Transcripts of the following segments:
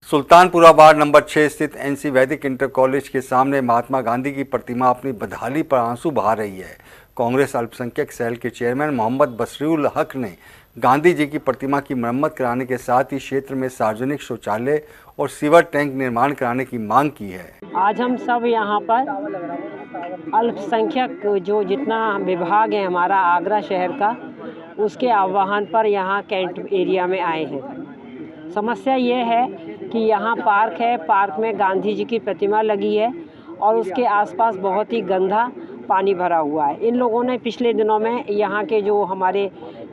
Sultanpura ward number 6 स्थित NC वैदिक inter college के सामने महात्मा गांधी की प्रतिमा अपनी बदहाली पर आंसू बहा रही है। कांग्रेस अल्पसंख्यक सेल के चेयरमैन मोहम्मद बसरीउल हक ने गांधी जी की प्रतिमा की मरम्मत कराने के साथ ही क्षेत्र में सार्वजनिक शौचालय और सीवर टैंक निर्माण कराने की मांग की है। आज हम सब यहाँ पर अल्पसंख्यक जो जितना विभाग है हमारा आगरा शहर का, उसके आह्वान पर यहाँ कैंट एरिया में आए हैं। समस्या ये है कि यहाँ पार्क है, पार्क में गांधी जी की प्रतिमा लगी है और उसके आसपास बहुत ही गंदा पानी भरा हुआ है। इन लोगों ने पिछले दिनों में यहाँ के जो हमारे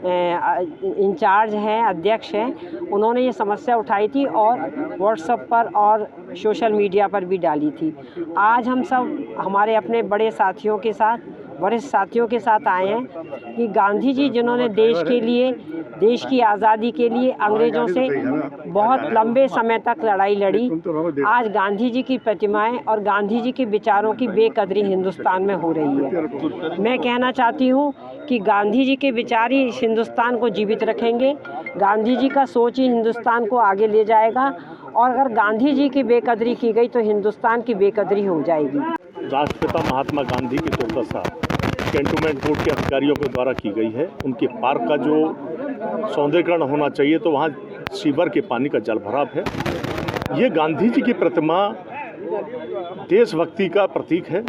इंचार्ज हैं, अध्यक्ष हैं, उन्होंने ये समस्या उठाई थी और व्हाट्सएप पर और सोशल मीडिया पर भी डाली थी। आज हम सब हमारे अपने बड़े साथियों के साथ, वरिष्ठ साथियों के साथ आए हैं कि गांधी जी जिन्होंने देश के लिए, देश की आज़ादी के लिए अंग्रेज़ों से बहुत लंबे समय तक लड़ाई लड़ी, आज गांधी जी की प्रतिमाएं और गांधी जी के विचारों की बेकदरी हिंदुस्तान में हो रही है। मैं कहना चाहती हूं कि गांधी जी के विचार ही इस हिंदुस्तान को जीवित रखेंगे, गांधी जी का सोच ही हिंदुस्तान को आगे ले जाएगा और अगर गांधी जी की बेकदरी की गई तो हिंदुस्तान की बेकदरी हो जाएगी। राष्ट्रपिता महात्मा गांधी की दुर्दशा कैंटोनमेंट बोर्ड के अधिकारियों के द्वारा की गई है। उनके पार्क का जो सौंदर्यीकरण होना चाहिए तो वहाँ सीवर के पानी का जल भराव है। ये गांधी जी की प्रतिमा देशभक्ति का प्रतीक है।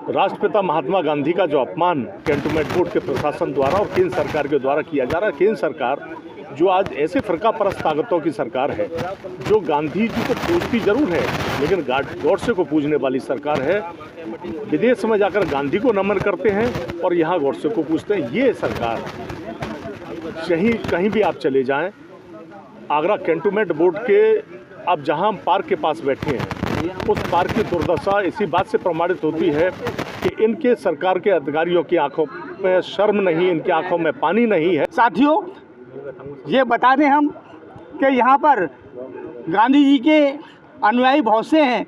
राष्ट्रपिता महात्मा गांधी का जो अपमान कैंटोनमेंट बोर्ड के प्रशासन द्वारा और केंद्र सरकार के द्वारा किया जा रहा है, केंद्र सरकार जो आज ऐसे फरका परस्त ताकतों की सरकार है जो गांधी जी को पूजती जरूर है लेकिन गॉडसे को पूजने वाली सरकार है। विदेश में जाकर गांधी को नमन करते हैं और यहाँ गॉडसे को पूजते हैं। ये सरकार कहीं भी आप चले जाएं, आगरा कैंटोनमेंट बोर्ड के अब जहाँ हम पार्क के पास बैठे हैं उस पार्क की दुर्दशा इसी बात से प्रमाणित होती है कि इनके सरकार के अधिकारियों की आंखों में शर्म नहीं, इनकी आंखों में पानी नहीं है। साथियों, ये बता दें हम कि यहाँ पर गांधी जी के अनुयायी बहुत से हैं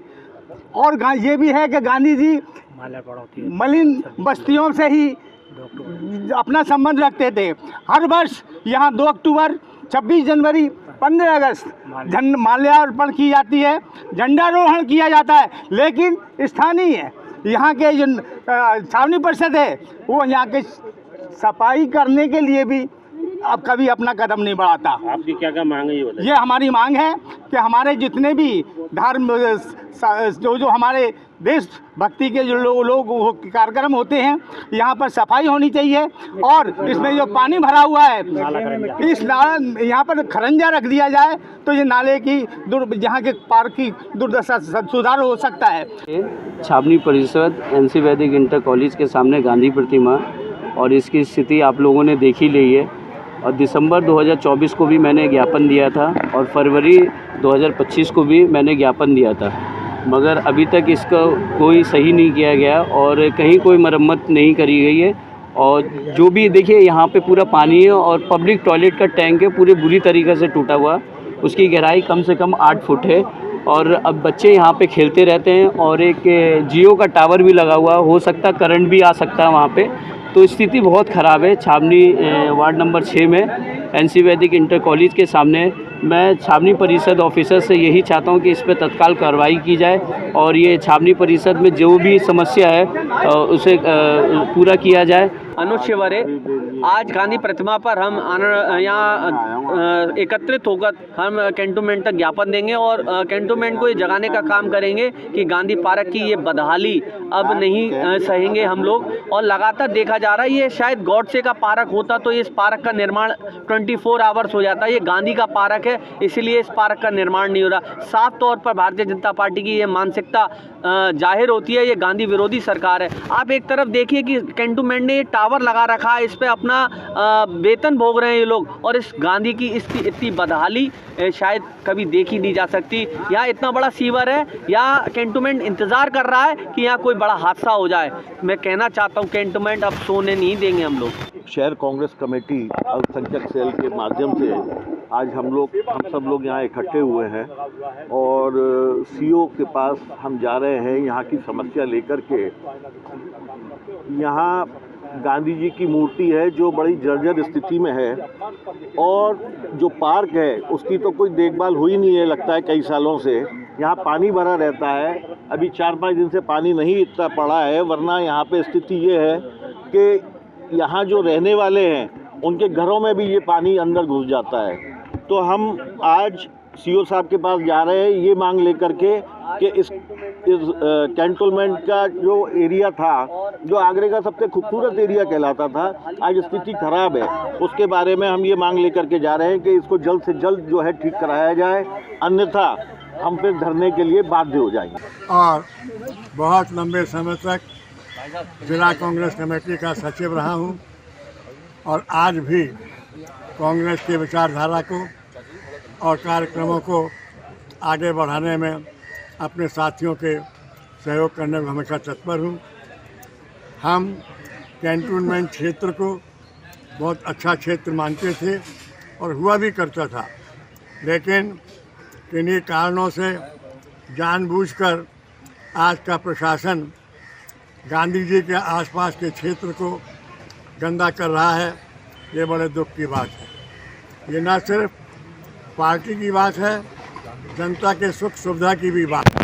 और ये भी है कि गांधी जी मलिन बस्तियों से ही अपना संबंध रखते थे। हर वर्ष यहाँ 2 अक्टूबर, 26 जनवरी, 15 अगस्त माल्यार्पण की जाती है, झंडारोहण किया जाता है, लेकिन स्थानीय यहाँ के जो छावनी परिषद है वो यहाँ के सफाई करने के लिए भी अब कभी अपना कदम नहीं बढ़ाता। आपकी क्या मांग है ये हमारी मांग है कि हमारे जितने भी धर्म जो हमारे देशभक्ति के जो लोग कार्यक्रम होते हैं यहाँ पर सफाई होनी चाहिए और इसमें जो पानी भरा हुआ है इस यहाँ पर खरंजा रख दिया जाए तो ये नाले की यहाँ के पार्क की दुर्दशा सुधार हो सकता है। छावनी परिषद एनसी वैदिक इंटर कॉलेज के सामने गांधी प्रतिमा और इसकी स्थिति आप लोगों ने देख ही ली है और दिसंबर 2024 को भी मैंने ज्ञापन दिया था और फरवरी 2025 को भी मैंने ज्ञापन दिया था, मगर अभी तक इसका कोई सही नहीं किया गया और कहीं कोई मरम्मत नहीं करी गई है। और जो भी देखिए यहाँ पे पूरा पानी है और पब्लिक टॉयलेट का टैंक है पूरे बुरी तरीके से टूटा हुआ, उसकी गहराई कम से कम 8 फुट है और अब बच्चे यहाँ पे खेलते रहते हैं और एक जियो का टावर भी लगा हुआ, हो सकता करंट भी आ सकता है वहाँ पे, तो स्थिति बहुत ख़राब है। छावनी वार्ड नंबर 6 में एनसी वैदिक इंटर कॉलेज के सामने मैं छावनी परिषद ऑफिसर से यही चाहता हूं कि इस पर तत्काल कार्रवाई की जाए और ये छावनी परिषद में जो भी समस्या है उसे पूरा किया जाए। अनुज शिवरे, आज गांधी प्रतिमा पर हम यहाँ एकत्रित होकर हम कैंटोनमेंट तक ज्ञापन देंगे और कैंटोनमेंट को ये जगाने का काम करेंगे कि गांधी पार्क की ये बदहाली अब नहीं सहेंगे हम लोग। और लगातार देखा जा रहा है ये शायद गॉडसे का पार्क होता तो इस पार्क का निर्माण 24 आवर्स हो जाता है। ये गांधी का पार्क है इसलिए इस पार्क का निर्माण नहीं हो रहा। साफ तौर पर भारतीय जनता पार्टी की ये मानसिकता जाहिर होती है, ये गांधी विरोधी सरकार है। आप एक तरफ देखिए कि कैंटोनमेंट ने टावर लगा रखा है, इस पे अपना वेतन भोग रहे हैं ये लोग और इस गांधी की इसकी इतनी बदहाली शायद कभी देखी नहीं जा सकती। यहाँ इतना बड़ा सीवर है, यहाँ कैंटोनमेंट इंतज़ार कर रहा है कि यहाँ कोई बड़ा हादसा हो जाए। मैं कहना चाहता हूँ कैंटोनमेंट अब सोने नहीं देंगे हम लोग। शहर कांग्रेस कमेटी अल्पसंख्यक सेल के माध्यम से आज हम सब लोग यहाँ इकट्ठे हुए हैं और सीओ के पास हम जा रहे हैं यहाँ की समस्या लेकर के। यहाँ गांधी जी की मूर्ति है जो बड़ी जर्जर स्थिति में है, और जो पार्क है उसकी तो कोई देखभाल हुई नहीं है लगता है कई सालों से। यहाँ पानी भरा रहता है, अभी 4-5 दिन से पानी नहीं इतना पड़ा है, वरना यहाँ पे स्थिति ये है कि यहाँ जो रहने वाले हैं उनके घरों में भी ये पानी अंदर घुस जाता है। तो हम आज सीओ साहब के पास जा रहे हैं ये मांग लेकर के कि इस कैंटोनमेंट का जो एरिया था, जो आगरे का सबसे खूबसूरत एरिया कहलाता था, आज स्थिति खराब है। उसके बारे में हम ये मांग लेकर के जा रहे हैं कि इसको जल्द से जल्द जो है ठीक कराया जाए, अन्यथा हम फिर धरने के लिए बाध्य हो जाएंगे। और बहुत लंबे समय तक जिला कांग्रेस कमेटी का सचिव रहा हूँ और आज भी कांग्रेस की विचारधारा को और कार्यक्रमों को आगे बढ़ाने में अपने साथियों के सहयोग करने में हमेशा तत्पर हूँ। हम कैंटोनमेंट क्षेत्र को बहुत अच्छा क्षेत्र मानते थे और हुआ भी करता था, लेकिन किन्हीं कारणों से जानबूझकर आज का प्रशासन गांधी जी के आसपास के क्षेत्र को गंदा कर रहा है। ये बड़े दुख की बात है। ये न सिर्फ पार्टी की बात है, जनता के सुख सुविधा की भी बात है।